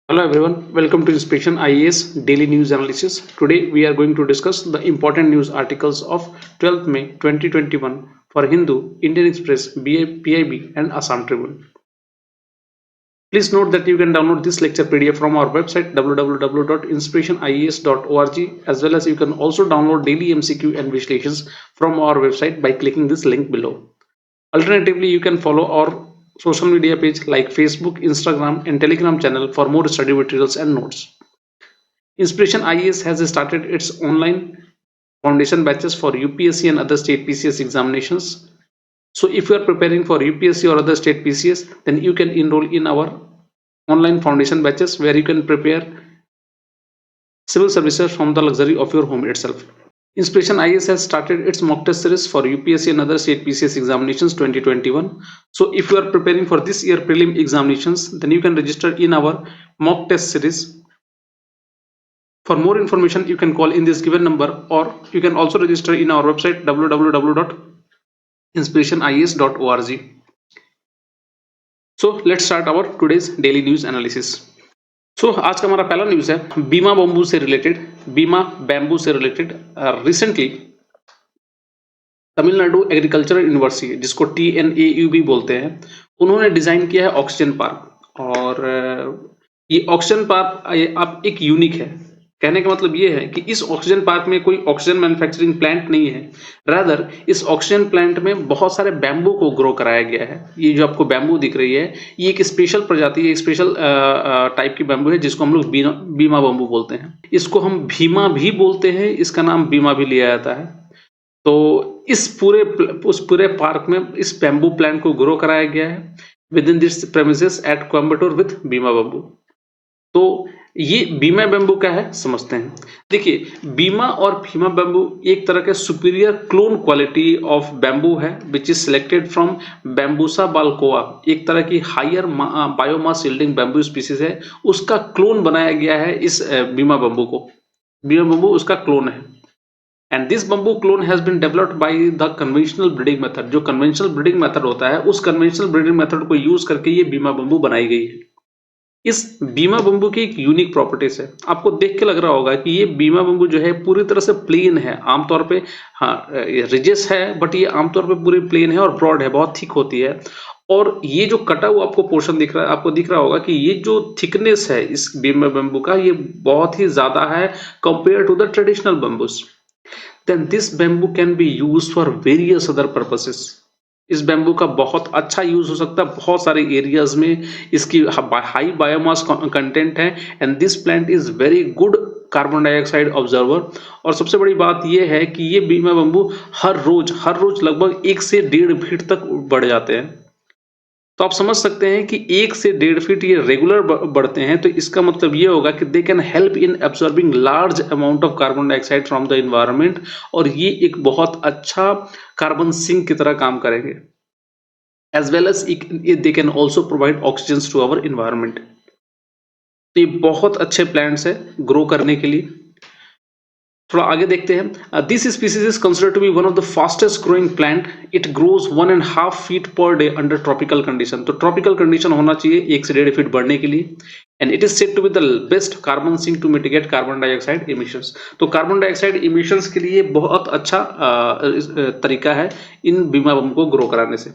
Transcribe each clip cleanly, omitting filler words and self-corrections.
Hello everyone, welcome to Inspection IAS Daily News Analysis. Today we are going to discuss the important news articles of 12th May 2021 for Hindu, Indian Express, PIB and Assam Tribune. Please note that you can download this lecture PDF from our website www.inspirationias.org, as well as you can also download daily MCQ and visualizations from our website by clicking this link below. Alternatively, you can follow our social media page like Facebook, Instagram and Telegram channel for more study materials and notes. Inspiration IAS has started its online foundation batches for UPSC and other state PCS examinations. So if you are preparing for UPSC or other state PCS, then you can enroll in our online foundation batches where you can prepare civil services from the luxury of your home itself. Inspiration IAS has started its mock test series for UPSC and other state PCS examinations 2021. So if you are preparing for this year prelim examinations, then you can register in our mock test series. For more information, you can call in this given number, or you can also register in our website www.inspirationias.org. So let's start our today's daily news analysis. So आज का हमारा पहला news है बीमा bamboo से related, बीमा bamboo से related. Recently Tamil Nadu agricultural university, जिसको TNAU भी बोलते हैं, उन्होंने डिजाइन किया है ऑक्सीजन पार्क। और ये ऑक्सीजन पार्क अब एक यूनिक है। कहने का मतलब ये है कि इस ऑक्सीजन पार्क में कोई ऑक्सीजन मैन्युफैक्चरिंग प्लांट नहीं है, रादर इस ऑक्सीजन प्लांट में बहुत सारे बैम्बू को ग्रो कराया गया है। ये जो आपको बैम्बू दिख रही है, ये एक स्पेशल प्रजाति, एक स्पेशल टाइप की बैम्बू है जिसको हम लोग बीमा बैम्बू बोलते हैं। इसको हम भीमा भी बोलते हैं, इसका नाम बीमा भी लिया जाता है। तो उस पूरे पार्क में इस बैम्बू प्लांट को ग्रो कराया गया है within this premises at Coimbatore with Beema bamboo. तो ये बीमा बैम्बू क्या है समझते हैं। देखिए, बीमा और भीमा बैम्बू एक तरह के superior clone quality of bamboo है which is selected from Bambusa balcooa. एक तरह की higher biomass yielding bamboo species है, उसका क्लोन बनाया गया है इस बीमा बैम्बू को। बीमा बैम्बू उसका क्लोन है। And this bamboo clone has been developed by the conventional breeding method. जो कन्वेंशनल ब्रीडिंग मेथड होता है, उस कन्वेंशनल ब्रीडिंग मेथड को यूज करके ये बीमा बम्बू बनाई गई है। इस बीमा बम्बू की एक यूनिक प्रॉपर्टीज है। आपको देख के लग रहा होगा कि ये बीमा बम्बू जो है पूरी तरह से प्लेन है। आमतौर पे हाँ रिजेस है, बट ये आमतौर पे पूरी प्लेन है और ब्रॉड है, बहुत थिक होती है। और ये जो कटा हुआ आपको पोर्शन दिख रहा है, आपको दिख रहा होगा कि ये जो थिकनेस है इस बीमा बम्बू का, ये बहुत ही ज्यादा है compare to the traditional bamboos. Then this bamboo can be use for various other purposes. इस बैम्बू का बहुत अच्छा यूज हो सकता है बहुत सारे एरियाज में। इसकी हाई बायोमास कंटेंट है and this plant is very good carbon dioxide observer. और सबसे बड़ी बात यह है कि ये बीमा बम्बू हर रोज लगभग 1 से 1.5 फीट तक बढ़ जाते हैं। तो आप समझ सकते हैं कि 1 से 1.5 फीट ये रेगुलर बढ़ते हैं। तो इसका मतलब ये होगा कि they can help in absorbing large amount of carbon dioxide from the environment. और ये एक बहुत अच्छा कार्बन सिंक की तरह काम करेंगे, as well as they can also provide oxygen to our environment. तो ये बहुत अच्छे प्लांट्स है ग्रो करने के लिए। थोड़ा आगे देखते हैं। This species is considered to be one of the fastest growing plant. It grows 1.5 feet per day under tropical condition. तो ट्रॉपिकल कंडीशन होना चाहिए 1 से 1.5 फीट बढ़ने के लिए। And it is said to be the best carbon sink to mitigate carbon dioxide emissions. तो carbon dioxide emissions के लिए बहुत अच्छा तरीका है इन बीमा बम को ग्रो कराने से।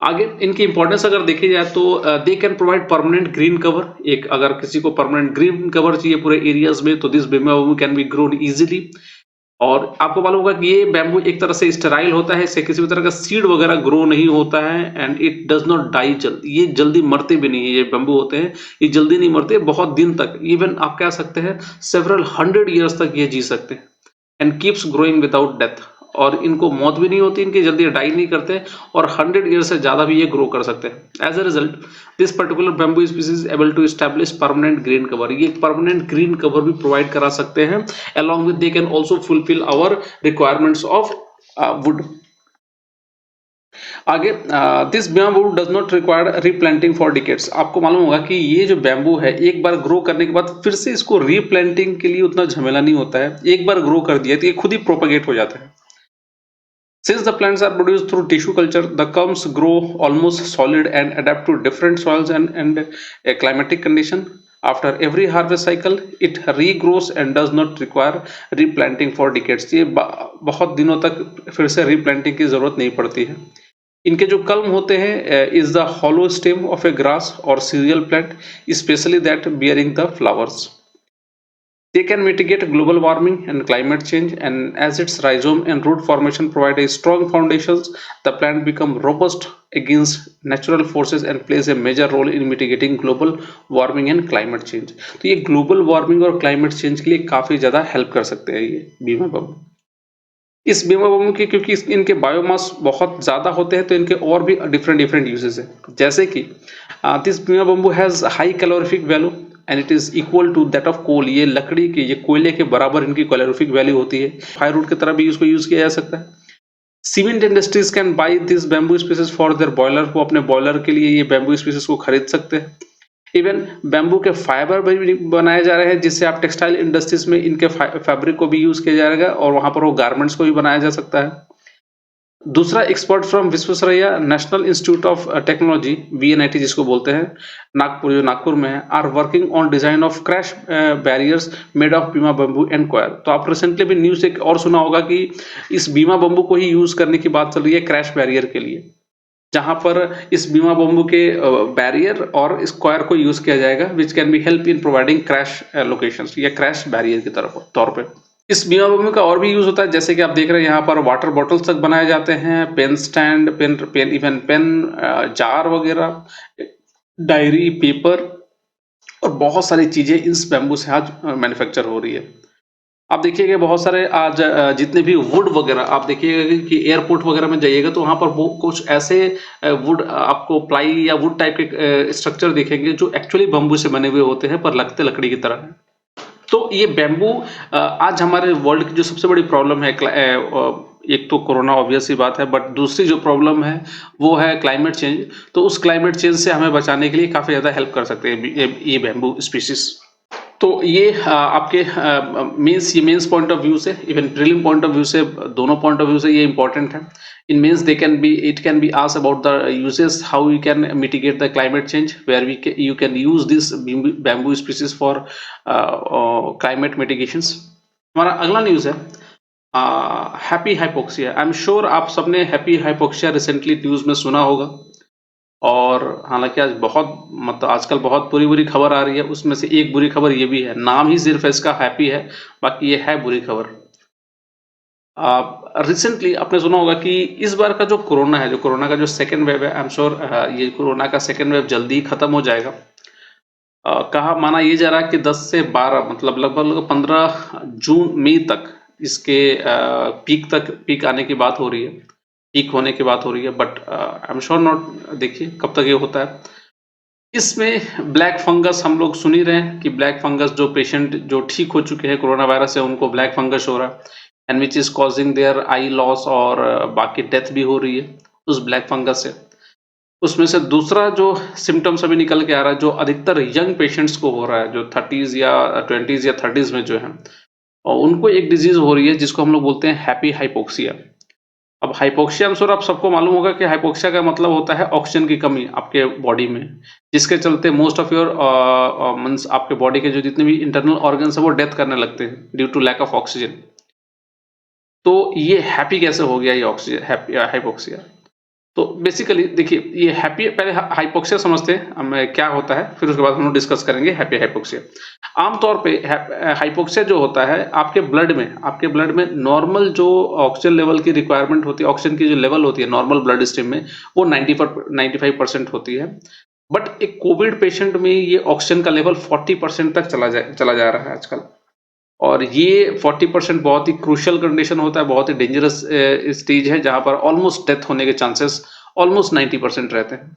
आगे इनकी इंपॉर्टेंस अगर देखी जाए तो they can provide permanent green cover. एक अगर किसी को परमानेंट ग्रीन कवर चाहिए पूरे एरियाज में, तो this bamboo can B grown easily. और आपको मालूम होगा कि ये बैम्बू एक तरह से स्टेराइल होता है, इससे किसी भी तरह का सीड वगैरह ग्रो नहीं होता है। And it does not die जल्दी, ये जल्दी मरते भी नहीं है। ये बैम्बू होते हैं, ये जल्दी नहीं मरते, बहुत दिन तक, इवन आप कह सकते हैं सेवरल 100 ईयर्स तक ये जी सकते हैं। And keeps growing without death. और इनको मौत भी नहीं होती, इनकी जल्दी डाई नहीं करते, और 100 ईयर से ज्यादा भी ये ग्रो कर सकते हैं। As a result this particular bamboo species able to establish permanent green cover. ये परमानेंट ग्रीन कवर भी प्रोवाइड करा सकते हैं। along with they can also fulfill our requirements of wood। आगे this bamboo does not require replanting for decades. आपको मालूम होगा कि ये जो बैम्बू है एक बार ग्रो करने के बाद फिर से इसको रीप्लांटिंग के लिए उतना झमेला नहीं होता है। एक बार ग्रो कर दिया तो ये खुद ही प्रोपगेट हो जाता है। Since the plants are produced through tissue culture, the culms grow almost solid and adapt to different soils and climatic condition. After every harvest cycle, it regrows and does not require replanting for decades. ये बहुत दिनों तक फिर से replanting की जरूरत नहीं पड़ती है। इनके जो कलम होते हैं is the hollow stem of a grass or cereal plant, especially that bearing the flowers. They can mitigate global warming and climate change, and as its rhizome and root formation provide a strong foundations, the plant become robust against natural forces and plays a major role in mitigating global warming and climate change. तो ये global warming और climate change के लिए काफी ज्यादा help कर सकते हैं ये बीमा बम। इस बीमा बम के क्योंकि इनके बायोमास बहुत ज्यादा होते हैं तो इनके और भी डिफरेंट यूजेस है, जैसे कि this Beema bamboo has high calorific value and it is equal to that of coal. ये लकड़ी के, ये कोयले के बराबर इनकी कैलोरीफिक वैल्यू होती है। फायरवुड की तरह भी इसको यूज किया जा सकता है। Cement industries can buy this bamboo species for their boiler, वो अपने बॉयलर के लिए ये बैम्बू स्पीसीज को खरीद सकते हैं। इवन बैम्बू के फाइबर भी बनाए जा रहे हैं, जिससे आप टेक्सटाइल इंडस्ट्रीज में इनके फैब्रिक को भी यूज किया जाएगा और वहां पर वो गारमेंट्स को भी बनाया जा सकता है। दूसरा, expert from Visvesvaraya national institute of technology VNIT जिसको बोलते हैं, नागपुर, जो नागपुर में है, are working on design of crash barriers made of Beema bamboo and coir. तो आप रिसेंटली भी न्यूज एक और सुना होगा कि इस बीमा बम्बू को ही यूज करने की बात चल रही है क्रैश बैरियर के लिए, जहां पर इस बीमा बम्बू के बैरियर और इस कॉयर को यूज किया जाएगा, which can be help in providing crash locations या क्रैश बैरियर की तरफ तौर पे। इस बीमा बम्बू का और भी यूज होता है, जैसे कि आप देख रहे हैं यहाँ पर वाटर बॉटल्स तक बनाए जाते हैं, pen stand, even pen jar वगैरह, डायरी, पेपर और बहुत सारी चीजें इस बैम्बू से आज मैन्युफैक्चर हो रही है। आप देखिएगा बहुत सारे आज जितने भी वुड वगैरह आप देखिएगा कि एयरपोर्ट वगैरह में जाइएगा तो वहां पर वो कुछ ऐसे वुड आपको प्लाई या वुड टाइप के स्ट्रक्चर दिखेंगे जो एक्चुअली बम्बू से बने हुए होते हैं पर लगते लकड़ी की तरह है। तो ये बैम्बू आज हमारे वर्ल्ड की जो सबसे बड़ी प्रॉब्लम है, एक तो कोरोना ऑब्वियस सी बात है, बट दूसरी जो प्रॉब्लम है वो है क्लाइमेट चेंज। तो उस क्लाइमेट चेंज से हमें बचाने के लिए काफी ज्यादा हेल्प कर सकते हैं ये बैम्बू स्पीशीज। तो ये आपके मेंस पॉइंट ऑफ व्यू से, इवन प्रीलिम पॉइंट ऑफ व्यू से, दोनों पॉइंट ऑफ व्यू से ये इंपॉर्टेंट है। In means it can be asked about the uses, how you can mitigate the climate change, where you can use this bamboo species for climate mitigations. हमारा अगला news है happy hypoxia. I'm sure आप सबने happy hypoxia recently news में सुना होगा, और हालांकि आज बहुत मतलब आजकल बहुत बुरी खबर आ रही है। उसमें से एक बुरी खबर ये भी है, नाम ही सिर्फ इसका हैप्पी है, बाकी ये है बुरी खबर। रिसेंटली आपने सुना होगा कि इस बार का जो कोरोना है, जो कोरोना का जो सेकेंड वेव है, आई एम श्योर ये कोरोना का सेकेंड वेव जल्दी ही खत्म हो जाएगा। कहा माना ये जा रहा है कि 10 से 12 मतलब लगभग 15 जून मई तक इसके पीक आने की बात हो रही है, पीक होने की बात हो रही है, but I am sure not. देखिए कब तक ये होता है। इसमें ब्लैक फंगस हम लोग सुन ही रहे हैं कि ब्लैक फंगस जो पेशेंट जो ठीक हो चुके हैं कोरोना वायरस से, उनको ब्लैक फंगस हो रहा है, and which is causing their eye loss, और बाकी डेथ भी हो रही है उस ब्लैक फंगस से। उसमें से दूसरा जो सिम्टम्स अभी निकल के आ रहा है, जो अधिकतर यंग पेशेंट्स को हो रहा है, जो 30s या 20s या 30s में जो है, और उनको एक डिजीज हो रही है जिसको हम लोग बोलते हैं हैप्पी हाइपोक्सिया। अब हाइपोक्सिया हम आप सबको मालूम होगा कि हाइपोक्सिया का मतलब होता है ऑक्सीजन की कमी आपके बॉडी में, जिसके चलते मोस्ट ऑफ योर मींस आपके बॉडी के जो जितने भी इंटरनल ऑर्गन्स है वो डेथ करने लगते हैं due to lack of oxygen. तो ये हैप्पी कैसे हो गया ये ऑक्सीजन हाइपोक्सिया? तो बेसिकली देखिए, ये हैप्पी, पहले हाइपोक्सिया समझते हैं हमें क्या होता है, फिर उसके बाद हम लोग डिस्कस करेंगे हैप्पी हाइपोक्सिया। आमतौर पे हाइपोक्सिया जो होता है आपके ब्लड में नॉर्मल जो ऑक्सीजन लेवल की रिक्वायरमेंट होती है, ऑक्सीजन की जो लेवल होती है नॉर्मल ब्लड स्ट्रीम में, वो 95% होती है। बट एक कोविड पेशेंट में ये ऑक्सीजन का लेवल 40% तक चला जा रहा है आजकल, और ये 40% बहुत ही क्रूशियल कंडीशन होता है, बहुत ही डेंजरस स्टेज है, जहां पर ऑलमोस्ट डेथ होने के चांसेस ऑलमोस्ट 90% रहते हैं।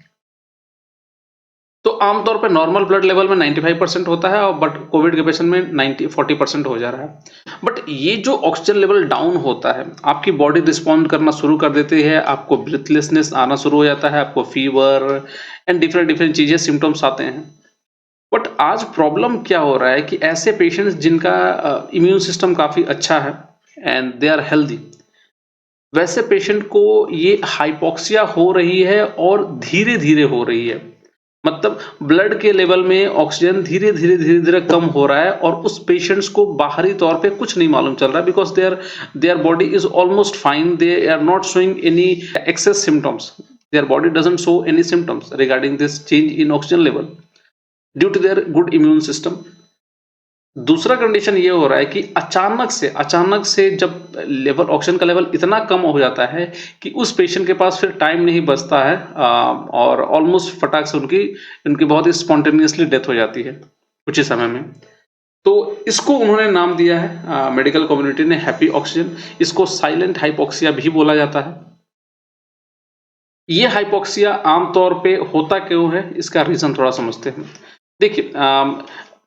तो आमतौर पर नॉर्मल ब्लड लेवल में 95% होता है, और बट कोविड के पेशेंट में 40% हो जा रहा है। बट ये जो ऑक्सीजन लेवल डाउन होता है, आपकी बॉडी रिस्पॉन्ड करना शुरू कर देती है, आपको ब्रीथलेसनेस आना शुरू हो जाता है, आपको फीवर एंड डिफरेंट चीजें सिम्टम्स आते हैं। बट आज प्रॉब्लम क्या हो रहा है कि ऐसे पेशेंट्स जिनका इम्यून सिस्टम काफी अच्छा है एंड दे आर हेल्दी, वैसे पेशेंट को ये हाइपोक्सिया हो रही है और धीरे धीरे हो रही है। मतलब ब्लड के लेवल में ऑक्सीजन धीरे-धीरे कम हो रहा है और उस पेशेंट्स को बाहरी तौर पे कुछ नहीं मालूम चल रहा है because their body is almost fine, they are not showing any excess symptoms, their body doesn't show any symptoms regarding this change in oxygen level due to their good immune system. दूसरा condition ये हो रहा है कि अचानक से जब level oxygen का लेवल इतना कम हो जाता है कि उस पेशेंट के पास फिर टाइम नहीं बचता है और ऑलमोस्ट फटाक से उनकी बहुत ही स्पॉन्टेनियसली डेथ हो जाती है कुछ ही समय में। तो इसको उन्होंने नाम दिया है मेडिकल कम्युनिटी ने हैप्पी ऑक्सीजन, इसको साइलेंट हाइपोक्सिया भी बोला जाता है। ये हाइपोक्सिया आमतौर पे होता क्यों है, इसका रीज़न थोड़ा समझते हैं। देखिए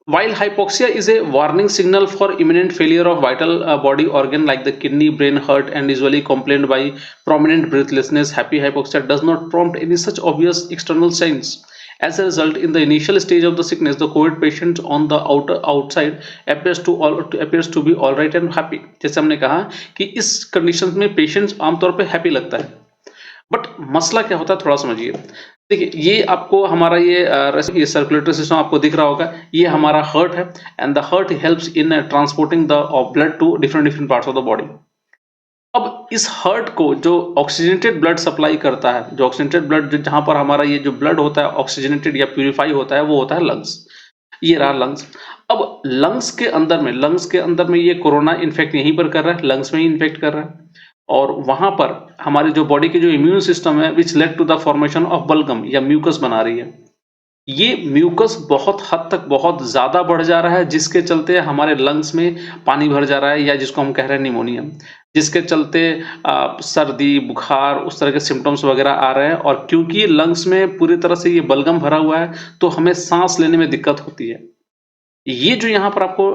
while hypoxia is a warning signal for imminent failure of vital body organ like the kidney, brain, heart and usually accompanied by prominent breathlessness, happy hypoxia does not prompt any such obvious external signs. As a result, in the initial stage of the sickness, the COVID patient on the outside appears to be all right and happy. जैसे हमने कहा कि इस condition में patient आमतौर पे happy लगता है, बट मसला क्या होता है थोड़ा समझिए। देखिए ये आपको हमारा ये सर्कुलेटरी सिस्टम आपको दिख रहा होगा, ये हमारा हार्ट है and the heart helps in transporting the blood to different parts of the body. अब इस हार्ट को जो ऑक्सीजनेटेड ब्लड सप्लाई करता है, जो ऑक्सीजनेटेड ब्लड जहाँ पर हमारा ये जो ब्लड होता है ऑक्सीजनेटेड या प्यूरिफाई होता है, वो होता है लंग्स। ये रहा लंग्स। अब लंग्स के अंदर में ये कोरोना इन्फेक्ट यहीं पर कर रहा है, लंग्स में ही इन्फेक्ट कर रहा है और वहां पर हमारी जो बॉडी की जो इम्यून सिस्टम है which led to the formation of बलगम या म्यूकस बना रही है। ये म्यूकस बहुत हद तक बहुत ज्यादा बढ़ जा रहा है जिसके चलते हमारे लंग्स में पानी भर जा रहा है या जिसको हम कह रहे हैं निमोनिया, जिसके चलते सर्दी बुखार उस तरह के सिम्टम्स वगैरह आ रहे हैं और क्योंकि लंग्स में पूरी तरह से ये बलगम भरा हुआ है तो हमें सांस लेने में दिक्कत होती है। ये जो यहाँ पर आपको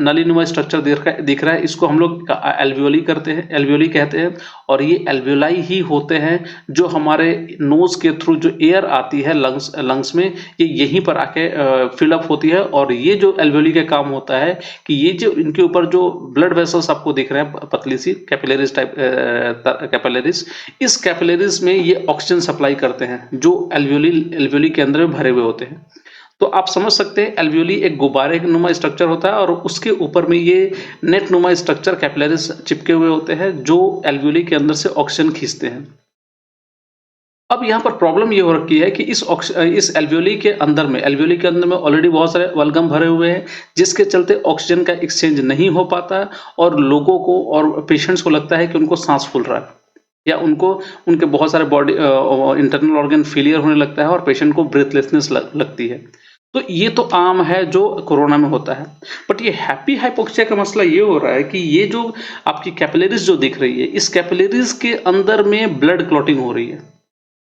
नलीनुमा स्ट्रक्चर दिख रहा है इसको हम लोग एल्वियोली कहते हैं और ये एल्वियोलाई ही होते हैं जो हमारे नोज के थ्रू जो एयर आती है लंग्स में ये यहीं पर आके फिल अप होती है और ये जो एल्वियोली का काम होता है कि ये जो इनके ऊपर जो ब्लड वेसल्स आपको दिख रहे हैं पतली सी कैपिलरीज टाइप कैपिलरीज, इस कैपिलरीज में ये ऑक्सीजन सप्लाई करते हैं जो एल्वियोली के अंदर भरे हुए होते हैं। तो आप समझ सकते हैं एल्वियोली एक गुब्बारे नुमा स्ट्रक्चर होता है और उसके ऊपर में ये नेट नुमा स्ट्रक्चर कैपिलरीज चिपके हुए होते हैं जो एल्वियोली के अंदर से ऑक्सीजन खींचते हैं। अब यहाँ पर प्रॉब्लम ये हो रखी है कि इस एल्वियोली के अंदर में ऑलरेडी बहुत सारे बलगम भरे हुए हैं जिसके चलते ऑक्सीजन का एक्सचेंज नहीं हो पाता और लोगों को और पेशेंट्स को लगता है कि उनको सांस फूल रहा है या उनके बहुत सारे बॉडी इंटरनल ऑर्गन फेलियर होने लगता है और पेशेंट को ब्रेथलेसनेस लगती है। तो ये तो आम है जो कोरोना में होता है, बट ये हैप्पी हाइपोक्सिया का मसला ये हो रहा है कि ये जो आपकी कैपिलरीज जो दिख रही है इस कैपिलरीज के अंदर में ब्लड क्लॉटिंग हो रही है।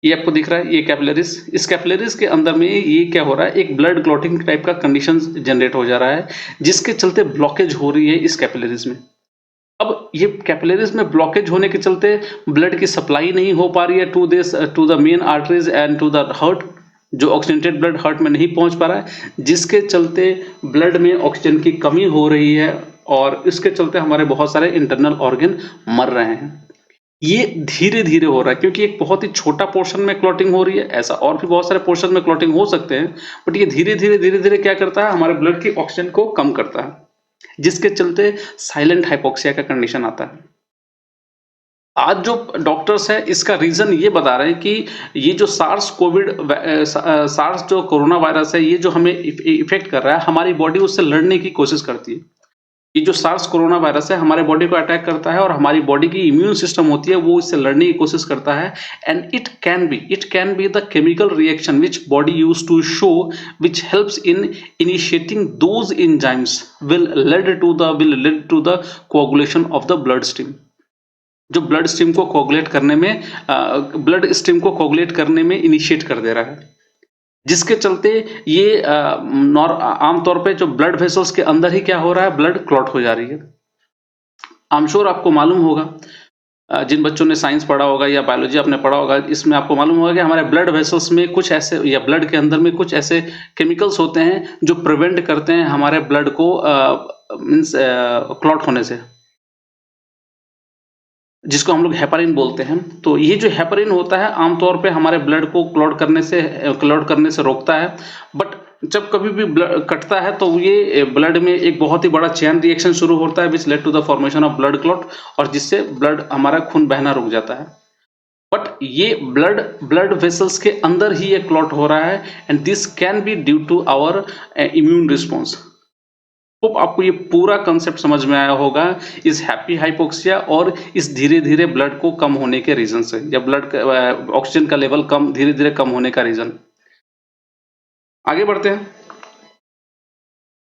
ये आपको दिख रहा है ये कैपिलरीज, इस कैपिलरीज के अंदर में ये क्या हो रहा है एक ब्लड क्लॉटिंग टाइप का कंडीशन जनरेट हो जा रहा है जिसके चलते ब्लॉकेज हो रही है इस कैपिलरीज में। अब ये कैपिलरीज में ब्लॉकेज होने के चलते ब्लड की सप्लाई नहीं हो पा रही है to the main arteries and to the heart, जो ऑक्सीजनेटेड ब्लड हार्ट में नहीं पहुंच पा रहा है जिसके चलते ब्लड में ऑक्सीजन की कमी हो रही है और इसके चलते हमारे बहुत सारे इंटरनल ऑर्गन मर रहे हैं। ये धीरे-धीरे हो रहा है क्योंकि एक बहुत ही छोटा पोर्शन में क्लॉटिंग हो रही है, ऐसा और भी बहुत सारे पोर्शन में क्लॉटिंग हो सकते हैं, बट ये धीरे-धीरे क्या करता है हमारे ब्लड की ऑक्सीजन को कम करता है जिसके चलते साइलेंट हाइपोक्सिया का कंडीशन आता है। आज जो डॉक्टर्स हैं इसका रीजन ये बता रहे हैं कि ये जो सार्स जो कोरोना वायरस है ये जो हमें इफेक्ट कर रहा है हमारी बॉडी उससे लड़ने की कोशिश करती है। ये जो सार्स कोरोना वायरस है हमारे बॉडी को अटैक करता है और हमारी बॉडी की इम्यून सिस्टम होती है वो इससे लड़ने की कोशिश करता है and it can be the chemical reaction which body use to show which helps in initiating those enzymes will lead to the coagulation of the blood stream, जो ब्लड स्ट्रीम को कोगुलेट करने में इनिशिएट कर दे रहा है जिसके चलते ये आमतौर पे जो ब्लड वेसल्स के अंदर ही क्या हो रहा है ब्लड क्लॉट हो जा रही है। आई एम श्योर आपको मालूम होगा जिन बच्चों ने साइंस पढ़ा होगा या बायोलॉजी आपने पढ़ा होगा इसमें आपको मालूम होगा कि हमारे ब्लड वेसल्स में कुछ ऐसे या ब्लड के अंदर में कुछ ऐसे केमिकल्स होते हैं जो प्रिवेंट करते हैं हमारे ब्लड को मींस क्लॉट होने से। जिसको हम लोग हेपारिन बोलते हैं। तो ये जो हेपारिन होता है आमतौर पे हमारे ब्लड को क्लॉट करने से रोकता है। बट जब कभी भी ब्लड कटता है तो ये ब्लड में एक बहुत ही बड़ा चेन रिएक्शन शुरू होता है which led to the formation of blood clot, और जिससे ब्लड हमारा खून बहना रुक जाता है। बट ये ब्लड वेसल्स के अंदर ही ये क्लॉट हो रहा है, and this can be due to our immune response. Hope आपको ये पूरा कंसेप्ट समझ में आया होगा इस हैप्पी हाइपोक्सिया और इस धीरे धीरे ब्लड को कम होने के रीजन से, या ब्लड ऑक्सीजन का लेवल कम धीरे धीरे कम होने का रीजन। आगे बढ़ते हैं।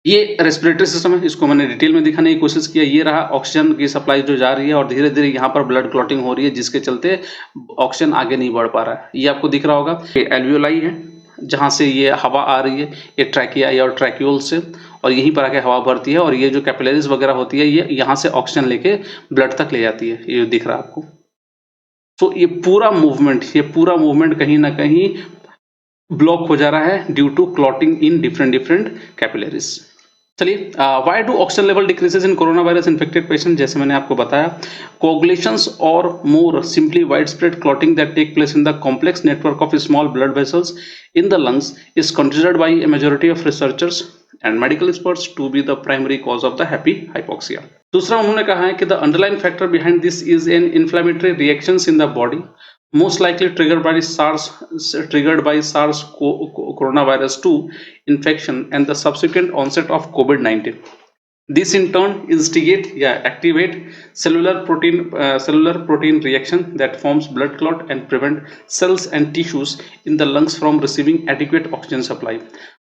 ये रेस्पिरेटरी सिस्टम है, इसको मैंने डिटेल में दिखाने की कोशिश किया। ये रहा ऑक्सीजन की सप्लाई जो जा रही है और धीरे धीरे यहाँ पर ब्लड क्लॉटिंग हो रही है, जिसके चलते ऑक्सीजन आगे नहीं बढ़ पा रहा है। ये आपको दिख रहा होगा, ये एल्वियोलाई है जहाँ से ये हवा आ रही है, ये ट्रैकिया और ट्रैक्यूल से, और यहीं पर आके हवा भरती है, और ये जो कैपिलरीज वगैरह होती है ये यहाँ से ऑक्सीजन लेके ब्लड तक ले जाती है। ये दिख रहा है आपको। तो ये पूरा मूवमेंट कहीं ना कहीं ब्लॉक हो जा रहा है due to clotting in different capillaries. चलिए, why do oxygen level decreases in corona virus infected patient? जैसे मैंने आपको बताया, coagulations or more simply wide spread clotting that take place in the complex network of small blood vessels in the lungs is considered by a majority of researchers and medical experts to be the primary cause of the happy hypoxia. दूसरा उन्होंने कहा है कि the underline factor behind this is an inflammatory reactions in the body most likely triggered by SARS coronavirus 2 infection and the subsequent onset of COVID-19. This in turn activate cellular protein reaction that forms blood clot and prevent cells and tissues in the lungs from receiving adequate oxygen supply.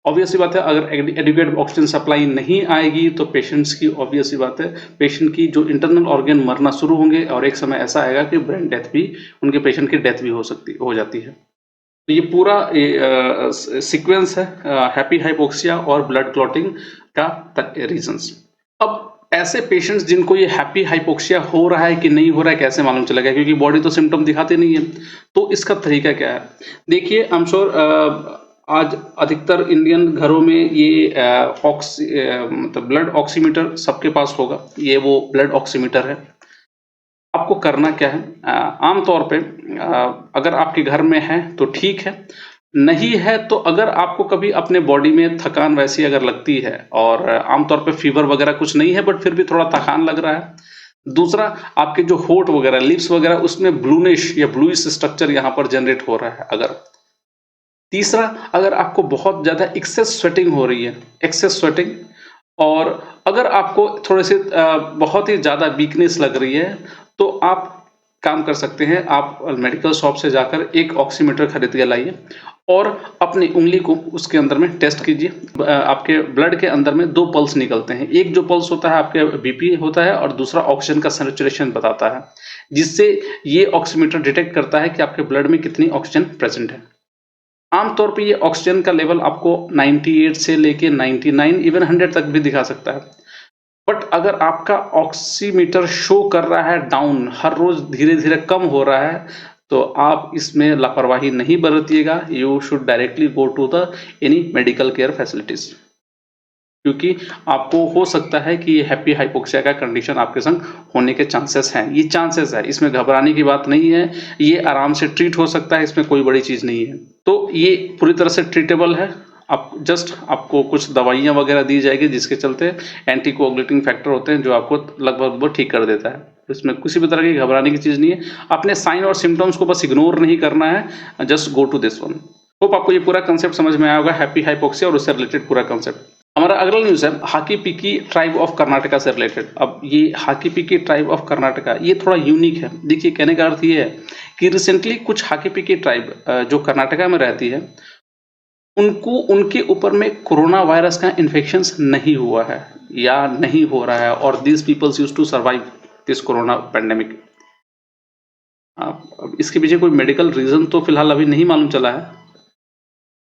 Obvious सी बात है, अगर adequate oxygen supply नहीं आएगी तो patients की obvious सी बात है, पेशेंट की जो इंटरनल ऑर्गन मरना शुरू होंगे, और एक समय ऐसा आएगा कि ब्रेन डेथ भी, उनके पेशेंट की डेथ भी हो जाती है। तो ये पूरा सीक्वेंस है हैप्पी हाइपोक्सिया और ब्लड क्लॉटिंग का रीजंस। अब ऐसे पेशेंट्स जिनको ये हैप्पी हाइपोक्सिया हो रहा है कि नहीं हो रहा है कैसे मालूम चलेगा, क्योंकि बॉडी तो सिम्टम दिखाती नहीं है। तो इसका तरीका क्या है? देखिए, आई एम श्योर आज अधिकतर इंडियन घरों में ये मतलब ब्लड ऑक्सीमीटर सबके पास होगा। ये वो ब्लड ऑक्सीमीटर है। आपको करना क्या है, आमतौर पे अगर आपके घर में है तो ठीक है, नहीं है तो अगर आपको कभी अपने बॉडी में थकान वैसी अगर लगती है, और आमतौर पे फीवर वगैरह कुछ नहीं है बट फिर भी थोड़ा थकान लग रहा है, दूसरा आपके जो होठ वगैरह लिप्स वगैरह उसमें ब्लूनिश या ब्लूइश स्ट्रक्चर यहाँ पर जनरेट हो रहा है अगर, तीसरा अगर आपको बहुत ज्यादा एक्सेस स्वेटिंग हो रही है, एक्सेस स्वेटिंग, और अगर आपको थोड़े से बहुत ही ज्यादा वीकनेस लग रही है, तो आप काम कर सकते हैं, आप मेडिकल शॉप से जाकर एक ऑक्सीमीटर खरीद के लाइए और अपनी उंगली को उसके अंदर में टेस्ट कीजिए। आपके ब्लड के अंदर में 2 पल्स निकलते हैं, एक जो पल्स होता है आपके बीपी होता है और दूसरा ऑक्सीजन का सैचुरेशन बताता है, जिससे ये ऑक्सीमीटर डिटेक्ट करता है कि आपके ब्लड में कितनी ऑक्सीजन प्रेजेंट है। आमतौर पे ये ऑक्सीजन का लेवल आपको 98 से लेके 99 इवन 100 तक भी दिखा सकता है। बट अगर आपका ऑक्सीमीटर शो कर रहा है डाउन, हर रोज धीरे धीरे कम हो रहा है, तो आप इसमें लापरवाही नहीं बरतिएगा। You should directly go to the any medical care facilities, क्योंकि आपको हो सकता है कि ये हैप्पी हाइपोक्सिया का कंडीशन आपके संग होने के चांसेस हैं। ये चांसेस है, इसमें घबराने की बात नहीं है, ये आराम से ट्रीट हो सकता है, इसमें कोई बड़ी चीज नहीं है। तो ये पूरी तरह से ट्रीटेबल है। आप जस्ट आपको कुछ दवाइयाँ वगैरह दी जाएगी जिसके चलते एंटीकोगुलेटिंग फैक्टर होते हैं जो आपको लगभग ठीक कर देता है। इसमें किसी भी तरह की घबराने की चीज़ नहीं है। अपने साइन और सिम्टम्स को बस इग्नोर नहीं करना है, just go to this one. Hope आपको ये पूरा कंसेप्ट समझ में आया होगा, हैप्पी हाइपोक्सिया और उससे रिलेटेड पूरा कंसेप्ट। हमारा अगला न्यूज़ है हाकी पिकी ट्राइब ऑफ कर्नाटका से रिलेटेड। अब ये हाकी पिकी ट्राइब ऑफ कर्नाटका ये थोड़ा यूनिक है। देखिए, कहने का अर्थ ये है कि रिसेंटली कुछ हाकी पिकी ट्राइब जो कर्नाटका में रहती है, उनके ऊपर में कोरोना वायरस का इन्फेक्शन नहीं हुआ है या नहीं हो रहा है, और this peoples used to survive this corona pandemic. अब इसके पीछे कोई मेडिकल रीजन तो फिलहाल अभी नहीं मालूम चला है,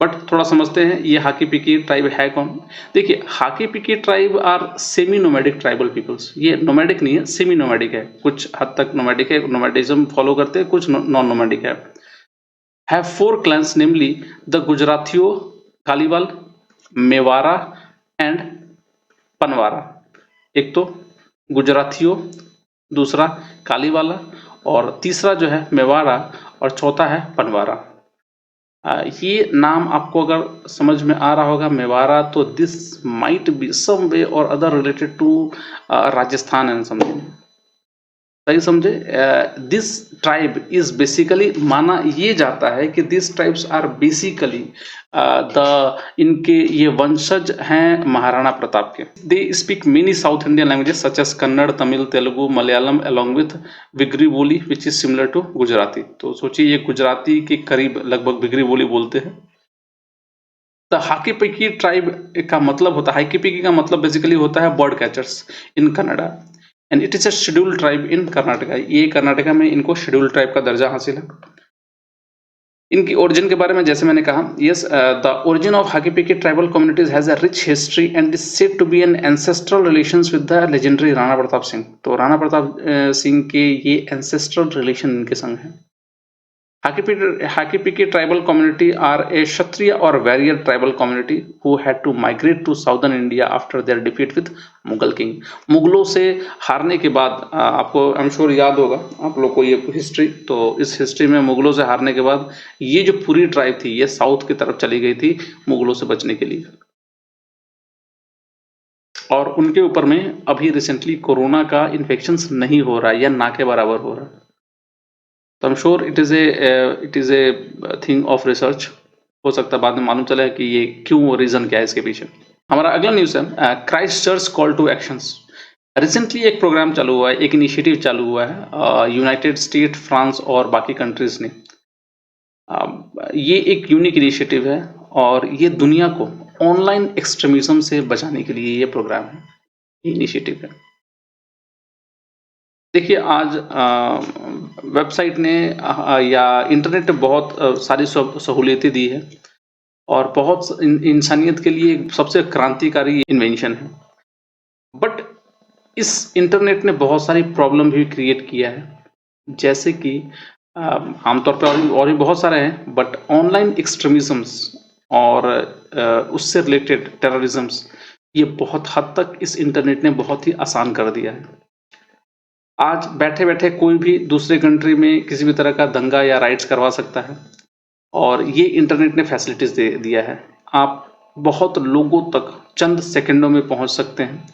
बट थोड़ा समझते हैं ये हाकी पिकी ट्राइब है कौन। देखिए, Hakki Pikki tribe are semi nomadic tribal peoples. ये नोमैडिक नहीं है, सेमी नोमैडिक है, कुछ हद तक नोमैडिक है, नोमैडिज्म फॉलो करते हैं, कुछ नॉन नोमैडिक है। have 4 clans, namely the Gujaratio, Kaliwal, Mewara and Panwara. एक तो गुजरातियों, दूसरा कालीवाला और तीसरा जो है मेवाड़ा और चौथा है पनवाड़ा। ये नाम आपको अगर समझ में आ रहा होगा मेवाड़ा, तो this might be some way or other related to Rajasthan and something. सही समझे? दिस ट्राइब इज बेसिकली, माना ये जाता है कि दिस ट्राइब्स आर बेसिकली इनके ये वंशज हैं महाराणा प्रताप के। They speak many South Indian languages such as Kannada, Tamil, Telugu, Malayalam along with बिगरी बोली which is similar to Gujarati. तो सोचिए ये गुजराती के करीब लगभग बिगरी बोली बोलते हैं। द हाकीपिकी ट्राइब का मतलब होता है, हाकीपिकी का मतलब बेसिकली होता है bird catchers in Canada and it is a scheduled tribe in Karnataka. ये कर्नाटका में इनको शेड्यूल्ड ट्राइब का दर्जा हासिल है। इनकी ओरिजिन के बारे में जैसे मैंने कहा, yes, the origin of Hakkipikki tribal communities has a rich history and is said to be an ancestral relations with the legendary Rana Pratap Singh. तो राणा प्रताप सिंह के ये एंसेस्ट्रल रिलेशन इनके संग है। Hakipiki tribal community are a Kshatriya or warrior tribal community who had to migrate to southern India after their defeat with Mughal king। मुगलों से हारने के बाद, आपको आई एम श्योर याद होगा आप लोग को ये हिस्ट्री, तो इस हिस्ट्री में मुगलों से हारने के बाद ये जो पूरी ट्राइब थी ये साउथ की तरफ चली गई थी मुगलों से बचने के लिए। और उनके ऊपर में अभी रिसेंटली कोरोना का इन्फेक्शन नहीं हो रहा है या ना के बराबर हो रहा है। तो I am sure it is a thing of research. हो सकता है बाद में मालूम चले कि ये क्यों, रीजन क्या है इसके पीछे। हमारा अगला न्यूज़ है Christchurch call to actions. Recently एक प्रोग्राम चालू हुआ है, एक इनिशिएटिव चालू हुआ है यूनाइटेड स्टेट, फ्रांस और बाकी कंट्रीज ने। ये एक यूनिक इनिशिएटिव है और ये दुनिया को ऑनलाइन एक्सट्रीमिज्म से बचाने के लिए ये प्रोग्राम है, इनिशिएटिव है। देखिए आज वेबसाइट ने या इंटरनेट ने बहुत सारी सहूलियतें दी है और बहुत इंसानियत के लिए सबसे क्रांतिकारी इन्वेंशन है। बट इस इंटरनेट ने बहुत सारी प्रॉब्लम भी क्रिएट किया है, जैसे कि आमतौर पर और भी बहुत सारे हैं, बट ऑनलाइन एक्सट्रीमिज्म्स और उससे रिलेटेड टेररिज्म्स ये बहुत हद तक इस इंटरनेट ने बहुत ही आसान कर दिया है। आज बैठे बैठे कोई भी दूसरे कंट्री में किसी भी तरह का दंगा या राइट्स करवा सकता है और ये इंटरनेट ने फैसिलिटीज दे दिया है। आप बहुत लोगों तक चंद सेकंडों में पहुंच सकते हैं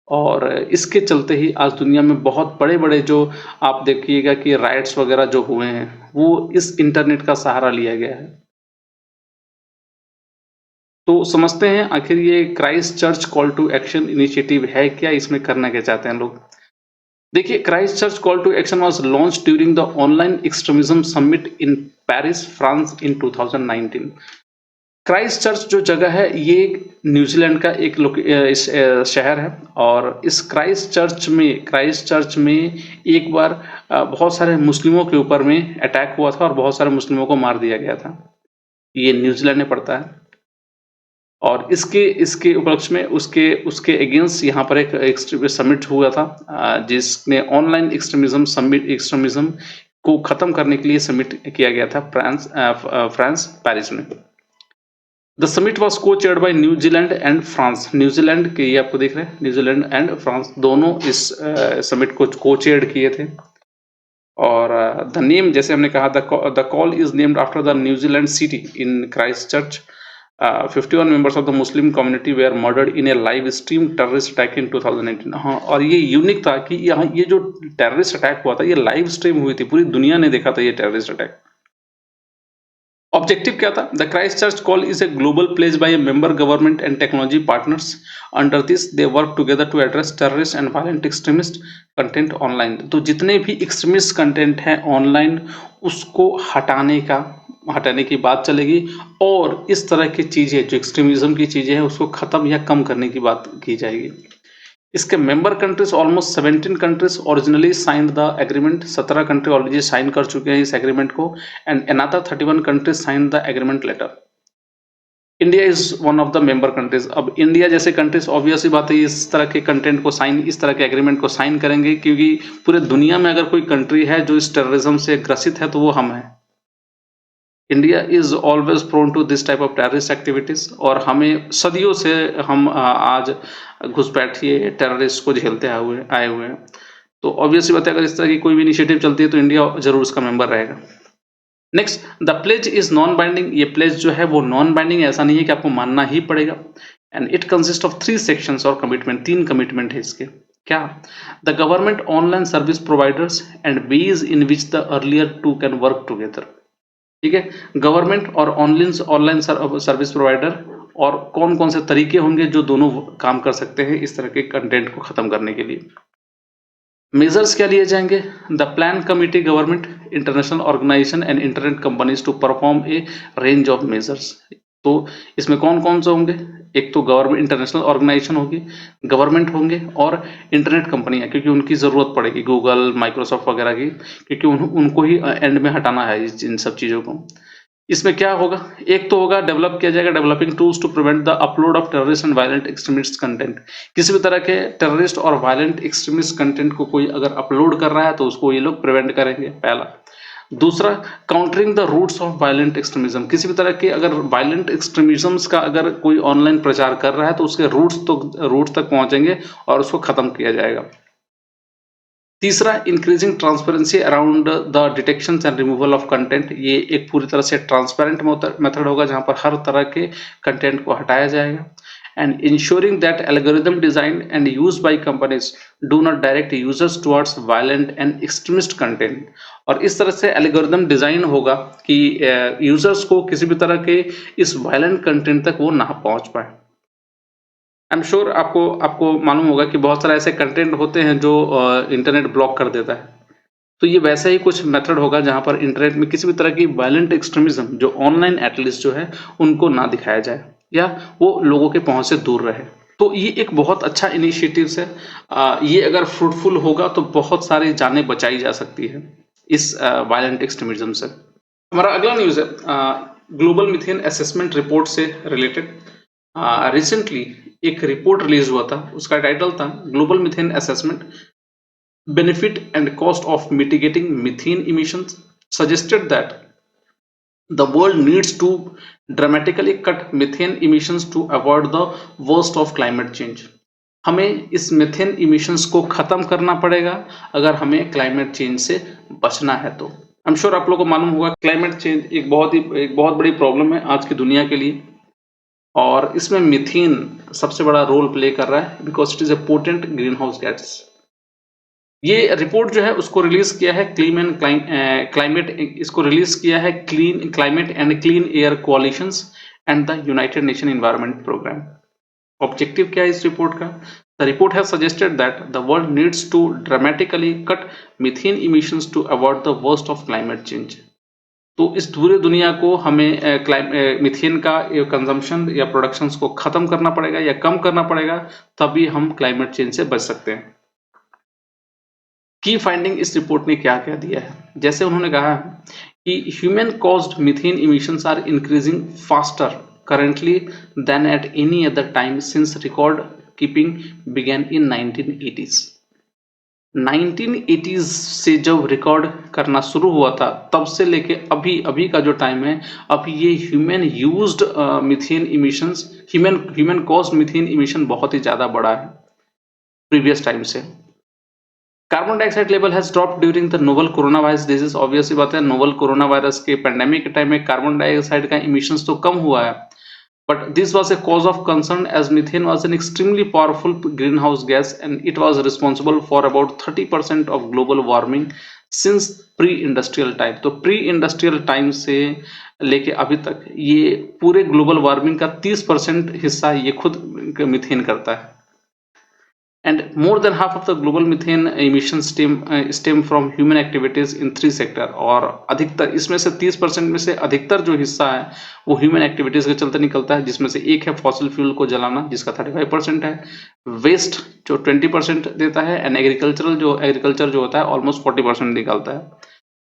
और इसके चलते ही आज दुनिया में बहुत बड़े बड़े जो आप देखिएगा कि राइट्स वगैरह जो हुए हैं वो इस इंटरनेट का सहारा लिया गया है। तो समझते हैं आखिर ये Christchurch call to action initiative है क्या, इसमें करना क्या चाहते हैं लोग। देखिए, Christchurch call to action was launch during the online extremism summit in Paris, France in 2019। Christchurch जो जगह है ये न्यूजीलैंड का एक शहर है और इस क्राइस्ट चर्च में एक बार बहुत सारे मुस्लिमों के ऊपर में अटैक हुआ था और बहुत सारे मुस्लिमों को मार दिया गया था। ये न्यूजीलैंड में पड़ता है और इसके उपलक्ष्य में उसके अगेंस्ट यहाँ पर एक समिट हुआ था जिसने ऑनलाइन एक्सट्रीमिज्म को खत्म करने के लिए समिट किया गया था फ्रांस पेरिस में। द समिट वॉज को chaired by New Zealand and France. New Zealand के, ये आपको देख रहे हैं, न्यूजीलैंड एंड फ्रांस दोनों इस समिट को को चेयर्ड किए थे। और द नेम, जैसे हमने कहा, the call is named after the New Zealand city in Christ church. 51 members of the Muslim community were murdered in a live stream terrorist attack in 2019। हाँ, और ये यूनिक था कि यहाँ ये जो टेररिस्ट अटैक हुआ था ये लाइव स्ट्रीम हुई थी, पूरी दुनिया ने देखा था ये टेररिस्ट अटैक। ऑब्जेक्टिव क्या था? The Christchurch call is a global pledge by a member government and technology partners. Under this they work together to address terrorist and violent extremist content online. तो जितने भी extremist content है online उसको हटाने की बात चलेगी और इस तरह की चीजें जो एक्सट्रीमिज्म की चीजें हैं उसको खत्म या कम करने की बात की जाएगी। इसके member countries almost 17 countries originally signed the agreement. 17 country already sign कर चुके हैं इस एग्रीमेंट को and another 31 countries signed the agreement later. India is one of the member countries. अब इंडिया जैसे कंट्रीज ऑब्वियसली बात है इस तरह के कंटेंट को इस तरह के एग्रीमेंट को साइन करेंगे, क्योंकि पूरे दुनिया में अगर कोई कंट्री है जो इस टेररिज्म से ग्रसित है तो वो हम हैं। India is always prone to this type of terrorist activities और हमें सदियों से हम आज घुसपैठिए टेररिस्ट को झेलते आए हुए हैं। तो ऑब्वियस सी बात है, अगर इस तरह की कोई भी इनिशिएटिव चलती है तो इंडिया ज़रूर उसका मेंबर रहेगा। Next, the pledge is non binding. ये प्लेज जो है वो नॉन बाइंडिंग, ऐसा नहीं है कि आपको मानना ही पड़ेगा। And it consist of 3 sections और कमिटमेंट, 3 कमिटमेंट है इसके। क्या? The government online service providers and ways in which the earlier two can work together. ठीक है, गवर्नमेंट और ऑनलाइन सर्विस प्रोवाइडर, और कौन कौन से तरीके होंगे जो दोनों काम कर सकते हैं इस तरह के कंटेंट को खत्म करने के लिए। मेजर्स क्या लिए जाएंगे? The plan committee government international organisation and internet companies to perform a range of measures. तो इसमें कौन कौन से होंगे? एक तो गवर्नमेंट इंटरनेशनल ऑर्गेनाइजेशन होगी, गवर्नमेंट होंगे और इंटरनेट कंपनियां, क्योंकि उनकी जरूरत पड़ेगी, गूगल, माइक्रोसॉफ्ट वगैरह की, क्योंकि उनको ही एंड में हटाना है इन सब चीजों को। इसमें क्या होगा? एक तो होगा डेवलप किया जाएगा developing tools to prevent the upload of terrorist and violent extremist content. किसी भी तरह के टेररिस्ट और वायलेंट एक्सट्रीमिस्ट कंटेंट को कोई अगर अपलोड कर रहा है तो उसको ये लोग प्रिवेंट करेंगे, पहला। दूसरा, countering the roots of violent extremism. किसी भी तरह के अगर वायलेंट एक्सट्रीमिज्म का अगर कोई ऑनलाइन प्रचार कर रहा है तो उसके रूट्स तक पहुंचेंगे और उसको खत्म किया जाएगा। तीसरा, increasing transparency around the detection and removal of content. ये एक पूरी तरह से ट्रांसपेरेंट मेथड होगा जहां पर हर तरह के कंटेंट को हटाया जाएगा। And ensuring that algorithm design and use by companies do not direct users towards violent and extremist content. और इस तरह से एल्गोरिदम डिजाइन होगा कि यूजर्स को किसी भी तरह के इस वायलेंट कंटेंट तक वो ना पहुंच पाए। आई एम श्योर आपको आपको मालूम होगा कि बहुत सारे ऐसे कंटेंट होते हैं जो इंटरनेट ब्लॉक कर देता है। तो ये वैसा ही कुछ मेथड होगा जहां पर इंटरनेट में किसी भी तरह की वायलेंट एक्सट्रीमिज्म जो ऑनलाइन एटलीस्ट जो है उनको ना दिखाया जाए या वो लोगों के पहुंच से दूर रहे। तो ये एक बहुत अच्छा इनिशिएटिव है। ये अगर फ्रूटफुल होगा तो बहुत सारी जानें बचाई जा सकती है इस वायलेंट एक्सट्रीमिज्म से। हमारा अगला न्यूज है ग्लोबल मिथेन असेसमेंट रिपोर्ट से रिलेटेड। रिसेंटली एक रिपोर्ट रिलीज हुआ था, उसका टाइटल था global methane assessment benefit and cost of mitigating methane emissions suggested that the world needs to dramatically cut methane emissions to avoid the worst of climate change। हमें इस methane emissions को खत्म करना पड़ेगा अगर हमें क्लाइमेट चेंज से बचना है तो। आई एम श्योर आप लोगों को मालूम होगा क्लाइमेट चेंज एक बहुत बड़ी प्रॉब्लम है आज की दुनिया के लिए, और इसमें मीथेन सबसे बड़ा रोल प्ले कर रहा है because it is a potent green house gas. ये रिपोर्ट जो है उसको रिलीज किया है Clean Climate and clean Air Coalitions and the United Nation Environment Programme. Objective क्या है इस रिपोर्ट का? The report has suggested that the world needs to dramatically cut methane emissions to avoid the worst of climate change. तो इस पूरे दुनिया को हमें मीथेन का कंजम्पशन या प्रोडक्शंस को खत्म करना पड़ेगा या कम करना पड़ेगा, तभी हम क्लाइमेट चेंज से बच सकते हैं। की फाइंडिंग इस रिपोर्ट ने क्या क्या दिया है? जैसे उन्होंने कहा कि human caused methane emissions are increasing faster currently than at any other time since record keeping began in 1980s। 1980s से जब रिकॉर्ड करना शुरू हुआ था तब से लेके अभी का जो टाइम है, अब ये human used methane emissions, human caused methane emission बहुत ही ज्यादा बढ़ा है प्रीवियस टाइम से। Carbon dioxide level has dropped during the novel corona virus disease. Obvious सी बात है, नोवल कोरोना वायरस के पेंडेमिक के टाइम में कार्बन डाइऑक्साइड का इमिशंस तो कम हुआ है, but this was a cause of concern as methane was an extremely powerful greenhouse gas and it was responsible for about 30% of global warming since pre-industrial time। तो pre-industrial time से लेके अभी तक ये पूरे ग्लोबल वार्मिंग का 30% हिस्सा ये खुद मीथेन करता है। And more than half of the global methane emissions stem from human activities in 3 sector। और अधिकतर इसमें से 30% में से अधिकतर जो हिस्सा है वो ह्यूमन एक्टिविटीज के चलते निकलता है, जिसमें से एक है फॉसिल फ्यूल को जलाना जिसका 35% है, वेस्ट जो 20% देता है, एंड एग्रीकल्चर जो होता है ऑलमोस्ट 40% निकलता है।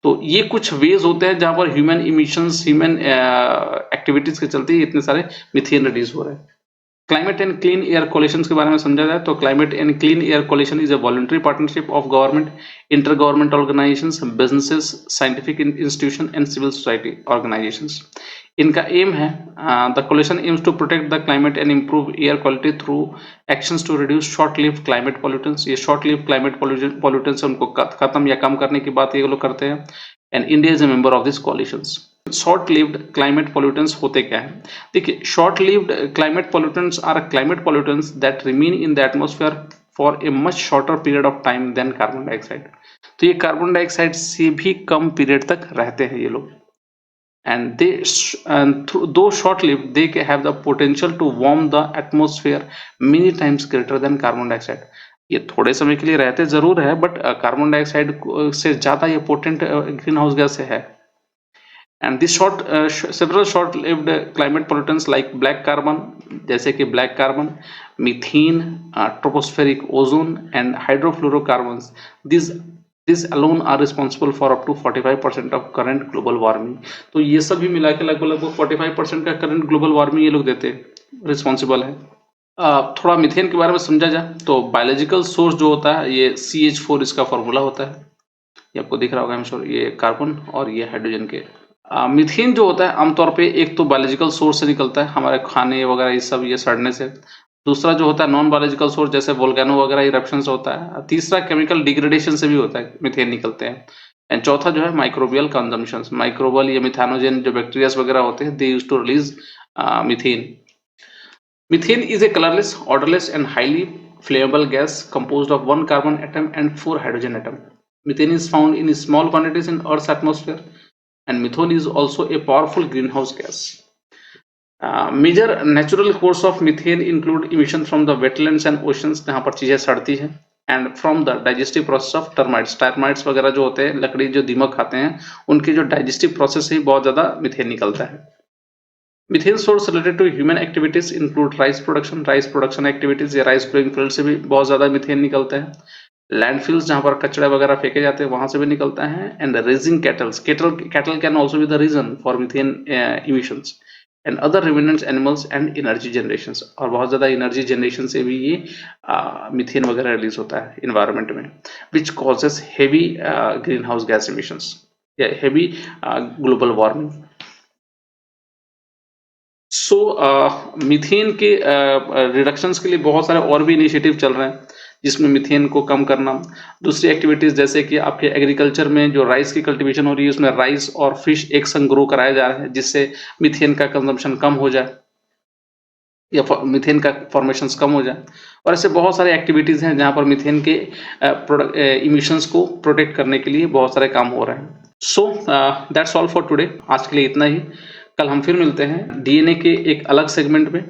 तो ये कुछ वेज होते हैं जहां पर ह्यूमन एक्टिविटीज के चलते इतने सारे मीथेन रिलीज हो रहे हैं। Climate and clean air coalition के बारे में समझा जाए तो climate and clean air coalition is a voluntary partnership of government, inter government organisations, businesses, scientific institution and civil society organisations. इनका एम है the coalition aims to protect the climate and improve air quality through actions to reduce short lived climate pollutants. ये short lived climate pollutants उनको खत्म या कम करने की बात ये लोग करते हैं, and India is a member of this coalitions. Short lived climate pollutants होते क्या है? देखिए, short lived climate pollutants are climate pollutants that remain in the atmosphere for a much shorter period of time than carbon dioxide. तो ये carbon dioxide से भी कम period तक रहते हैं ये लोग, and though short lived they have the potential to warm the atmosphere many times greater than carbon dioxide। ये थोड़े समय के लिए रहते जरूर है, बट कार्बन डाइऑक्साइड से ज्यादा ये पोटेंट ग्रीन हाउस गैस है। and this several short lived climate pollutants like black carbon, जैसे कि black carbon, methane, tropospheric ozone and hydrofluorocarbons, these alone are responsible for up to 45% of current global warming। तो ये सभी मिला के लगभग 45% का करंट ग्लोबल वार्मिंग ये लोग देते हैं, रिस्पॉन्सिबल है। थोड़ा मीथेन के बारे में समझा जाए तो बायोलॉजिकल सोर्स जो होता है ये CH4 इसका फॉर्मूला होता है, ये आपको दिख रहा होगा, I'm sure, ये कार्बन और ये हाइड्रोजन के। मीथेन जो होता है आमतौर पे एक तो बायोलॉजिकल सोर्स से निकलता है, हमारे खाने वगैरह ये सब ये सड़ने से। दूसरा जो होता है नॉन बायोलॉजिकल सोर्स, जैसे वोल्केनो वगैरह इरप्शंस होता है। तीसरा केमिकल डिग्रेडेशन से भी होता है, मीथेन निकलते हैं। एंड चौथा जो है माइक्रोबियल कंजम्पशन, माइक्रोबल या मिथानोजन जो बैक्टीरियाज वगैरह होते हैं, they use to release methane. Methane is a colorless, odorless and highly flammable gas composed of one carbon atom and 4 hydrogen atom. Methane is found in small quantities in Earth's atmosphere, and methane is also a powerful greenhouse gas. Major natural course of methane include emission from the wetlands and oceans, जहाँ पर चीजें सड़ती हैं, and from the digestive process of termites। termites वगैरह जो होते हैं, लकड़ी जो दीमक खाते हैं, उनके जो digestive process से बहुत ज्यादा मीथेन निकलता है। Methane source related to human activities include rice production activities या rice growing field से भी बहुत ज्यादा मीथेन निकलता है। Landfills जहाँ पर कचरा वगैरह फेंके जाते हैं वहां से भी निकलता है। And raising cattle can also be the reason for methane emissions and other ruminant animals and energy generations। और बहुत ज्यादा एनर्जी जनरेशन से भी ये मीथेन वगैरह रिलीज होता है इन्वायरमेंट में, which causes heavy greenhouse gas emissions या heavy global warming। सो मीथेन के रिडक्शंस के लिए बहुत सारे और भी इनिशिएटिव चल रहे हैं, जिसमें मीथेन को कम करना। दूसरी एक्टिविटीज जैसे कि आपके एग्रीकल्चर में जो राइस की कल्टीवेशन हो रही है, उसमें राइस और फिश एक संग ग्रो कराया जा रहा है, जिससे मीथेन का कंजम्पशन कम हो जाए या मीथेन का फॉर्मेशन कम हो जाए। और ऐसे बहुत सारे एक्टिविटीज हैं जहां पर मीथेन के इमिशंस को प्रोटेक्ट करने के लिए बहुत सारे काम हो रहे हैं। So that's all for today. आज के लिए इतना ही। कल हम फिर मिलते हैं DNA के एक अलग सेगमेंट में।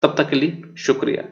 तब तक के लिए शुक्रिया।